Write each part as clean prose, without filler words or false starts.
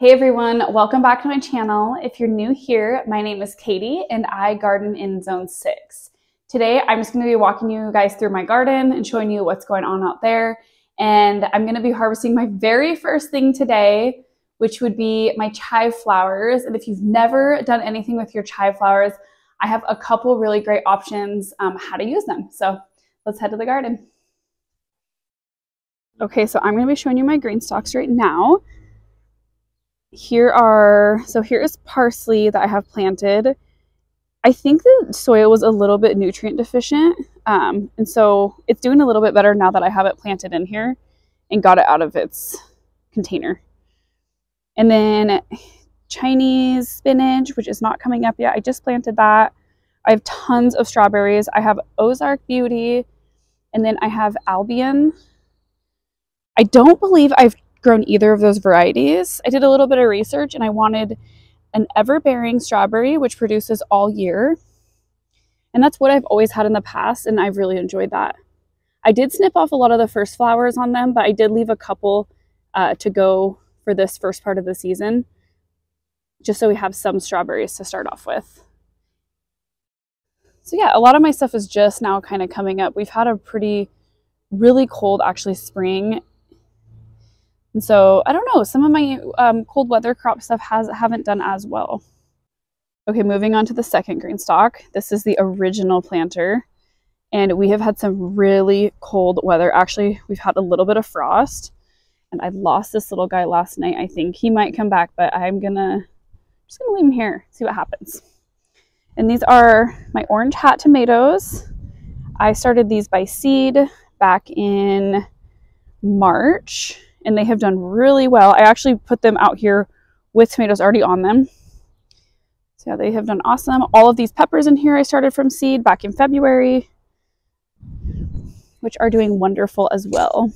Hey everyone, welcome back to my channel. If you're new here, my name is Katie and I garden in Zone 6. Today I'm just going to be walking you guys through my garden and showing you what's going on out there. And I'm going to be harvesting my very first thing today, which would be my chive flowers. And if you've never done anything with your chive flowers, I have a couple really great options how to use them. So let's head to the garden. Okay, so I'm going to be showing you my green stalks right now. Here is parsley that I have planted. I think the soil was a little bit nutrient deficient, and so it's doing a little bit better now that I have it planted in here and got it out of its container. And then Chinese spinach, which is not coming up yet. I just planted that. I have tons of strawberries. I have Ozark Beauty, and then I have Albion. I don't believe I've grown either of those varieties. I did a little bit of research and I wanted an ever-bearing strawberry which produces all year, and that's what I've always had in the past, and I've really enjoyed that. I did snip off a lot of the first flowers on them, but I did leave a couple to go for this first part of the season, just so we have some strawberries to start off with. So yeah, a lot of my stuff is just now kind of coming up. We've had a really cold actually spring. And so, I don't know, some of my cold weather crop stuff haven't done as well. Okay, moving on to the second green stalk. This is the original planter. And we have had some really cold weather. Actually, we've had a little bit of frost. And I lost this little guy last night. I think he might come back, but I'm just gonna leave him here, see what happens. And these are my orange hat tomatoes. I started these by seed back in March, and they have done really well. I actually put them out here with tomatoes already on them. So yeah, they have done awesome. All of these peppers in here I started from seed back in February, which are doing wonderful as well.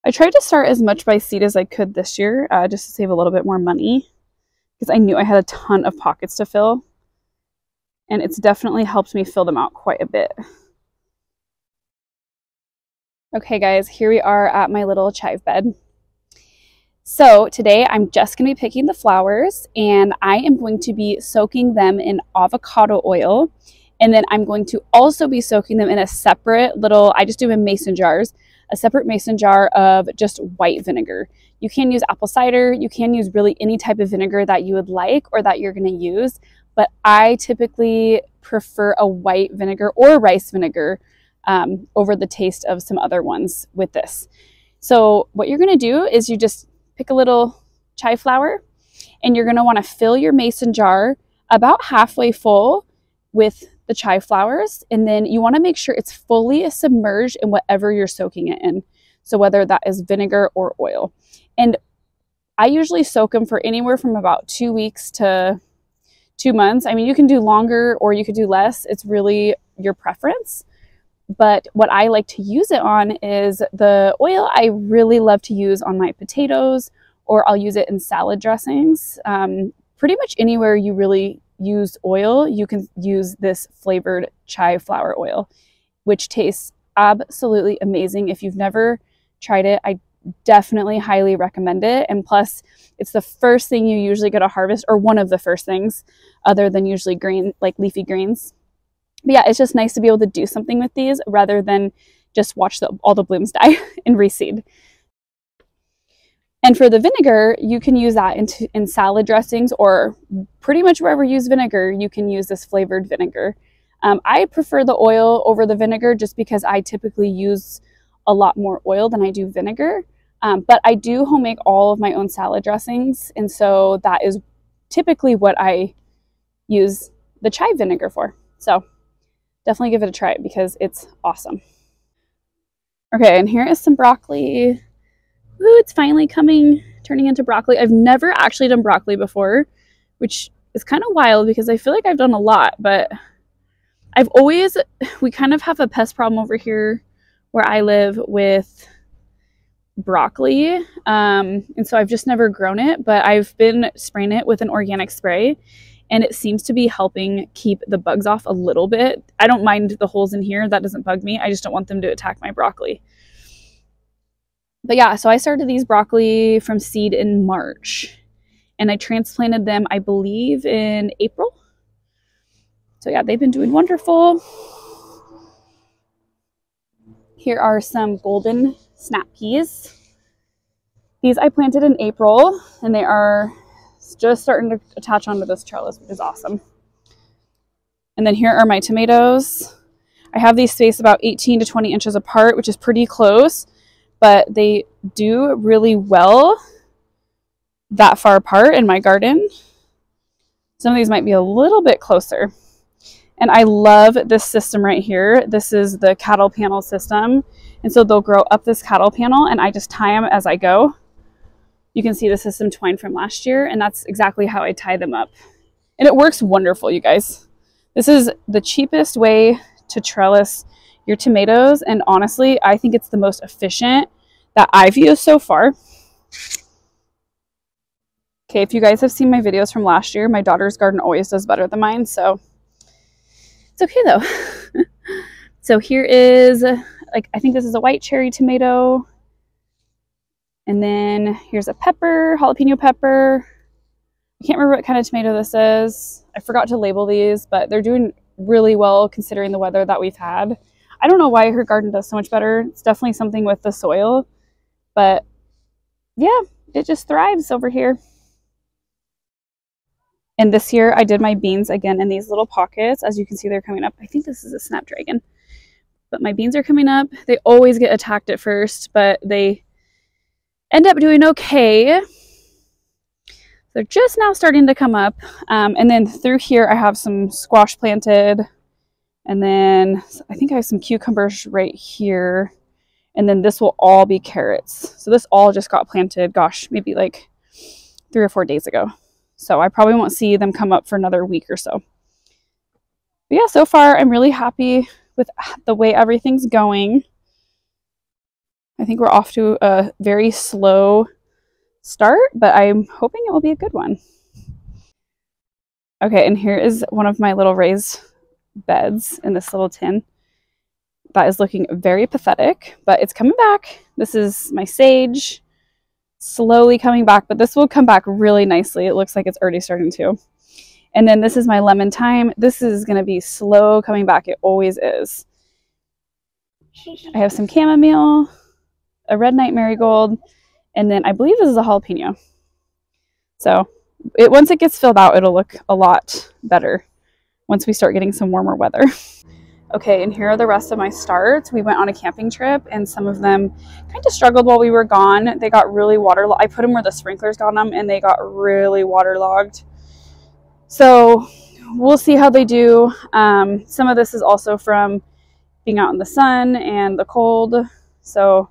I tried to start as much by seed as I could this year, just to save a little bit more money, because I knew I had a ton of pockets to fill. And it's definitely helped me fill them out quite a bit. Okay guys, here we are at my little chive bed. So today I'm just going to be picking the flowers, and I am going to be soaking them in avocado oil. And then I'm going to also be soaking them in a separate little, I just do in mason jars, a separate mason jar of just white vinegar. You can use apple cider, you can use really any type of vinegar that you would like or that you're going to use. But I typically prefer a white vinegar or rice vinegar over the taste of some other ones with this. So what you're going to do is you just pick a little chive flower, and you're going to want to fill your mason jar about halfway full with the chive flowers. And then you want to make sure it's fully submerged in whatever you're soaking it in. So whether that is vinegar or oil. And I usually soak them for anywhere from about 2 weeks to 2 months. I mean, you can do longer or you could do less. It's really your preference. But what I like to use it on is the oil. I really love to use on my potatoes, or I'll use it in salad dressings. Pretty much anywhere you really use oil, you can use this flavored chive flower oil, which tastes absolutely amazing. If you've never tried it, I definitely highly recommend it. And plus, it's the first thing you usually get to harvest, or one of the first things, other than usually green, like leafy greens. But yeah, it's just nice to be able to do something with these rather than just watch all the blooms die and reseed. And for the vinegar, you can use that in salad dressings, or pretty much wherever you use vinegar, you can use this flavored vinegar. I prefer the oil over the vinegar just because I typically use a lot more oil than I do vinegar. But I do homemade all of my own salad dressings, and so that is typically what I use the chive vinegar for. So definitely give it a try because it's awesome. Okay, and here is some broccoli. Ooh, it's finally turning into broccoli. I've never actually done broccoli before, which is kind of wild because I feel like I've done a lot, but we kind of have a pest problem over here where I live with broccoli, and so I've just never grown it, but I've been spraying it with an organic spray, and it seems to be helping keep the bugs off a little bit. I don't mind the holes in here. That doesn't bug me. I just don't want them to attack my broccoli. But yeah, so I started these broccoli from seed in March, and I transplanted them, I believe, in April. So yeah, they've been doing wonderful. Here are some golden snap peas. These I planted in April, and they are just starting to attach onto this trellis, which is awesome. And then here are my tomatoes. I have these spaced about 18 to 20 inches apart, which is pretty close, but they do really well that far apart in my garden. Some of these might be a little bit closer. And I love this system right here. This is the cattle panel system. And so they'll grow up this cattle panel, and I just tie them as I go. You can see the system twine from last year, and that's exactly how I tie them up. And it works wonderful, you guys. This is the cheapest way to trellis your tomatoes, and honestly, I think it's the most efficient that I've used so far. Okay, if you guys have seen my videos from last year, my daughter's garden always does better than mine, so it's okay though. So here is, like, I think this is a white cherry tomato. And then here's a pepper, jalapeno pepper. I can't remember what kind of tomato this is. I forgot to label these, but they're doing really well considering the weather that we've had. I don't know why her garden does so much better. It's definitely something with the soil, but yeah, it just thrives over here. And this year I did my beans again in these little pockets. As you can see, they're coming up. I think this is a snapdragon, but my beans are coming up. They always get attacked at first, but they end up doing okay. They're just now starting to come up. And then through here, I have some squash planted. And then I think I have some cucumbers right here. And then this will all be carrots. So this all just got planted, gosh, maybe like 3 or 4 days ago. So I probably won't see them come up for another week or so. But yeah, so far I'm really happy with the way everything's going. I think we're off to a very slow start, but I'm hoping it will be a good one. Okay, and here is one of my little raised beds in this little tin. That is looking very pathetic, but it's coming back. This is my sage, slowly coming back, but this will come back really nicely. It looks like it's already starting to. And then this is my lemon thyme. This is going to be slow coming back. It always is. I have some chamomile, a red night marigold, and then I believe this is a jalapeno. So once it gets filled out, it'll look a lot better once we start getting some warmer weather. Okay, and here are the rest of my starts. We went on a camping trip, and some of them kind of struggled while we were gone. They got really waterlogged. I put them where the sprinklers got them, and they got really waterlogged. So we'll see how they do. Some of this is also from being out in the sun and the cold. So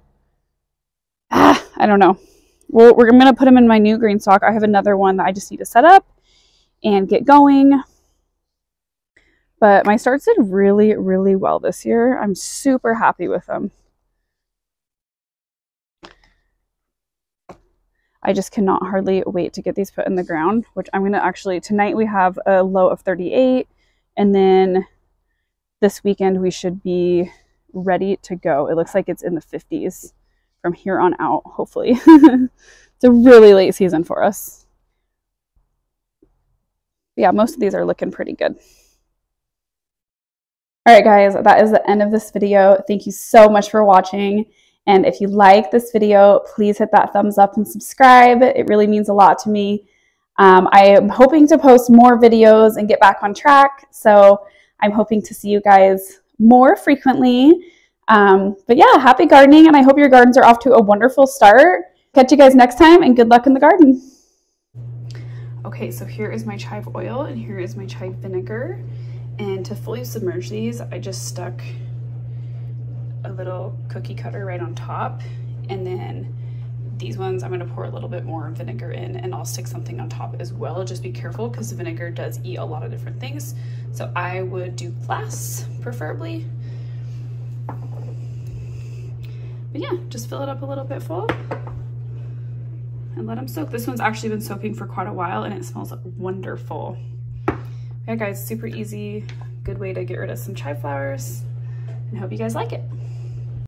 I don't know. Well, I'm going to put them in my new green stock. I have another one that I just need to set up and get going. But my starts did really, really well this year. I'm super happy with them. I just cannot hardly wait to get these put in the ground, which I'm going to actually, tonight we have a low of 38, and then this weekend we should be ready to go. It looks like it's in the 50s from here on out, hopefully. It's a really late season for us. Yeah, most of these are looking pretty good. All right, guys, that is the end of this video. Thank you so much for watching. And if you like this video, please hit that thumbs up and subscribe. It really means a lot to me. I am hoping to post more videos and get back on track. So I'm hoping to see you guys more frequently. But yeah, happy gardening, and I hope your gardens are off to a wonderful start. Catch you guys next time, and good luck in the garden. Okay, so here is my chive oil, and here is my chive vinegar. And to fully submerge these, I just stuck a little cookie cutter right on top. And then these ones, I'm gonna pour a little bit more vinegar in, and I'll stick something on top as well. Just be careful because the vinegar does eat a lot of different things. So I would do glass, preferably. But yeah, just fill it up a little bit full and let them soak. This one's actually been soaking for quite a while, and it smells wonderful. Yeah guys, super easy, good way to get rid of some chive flowers, and hope you guys like it.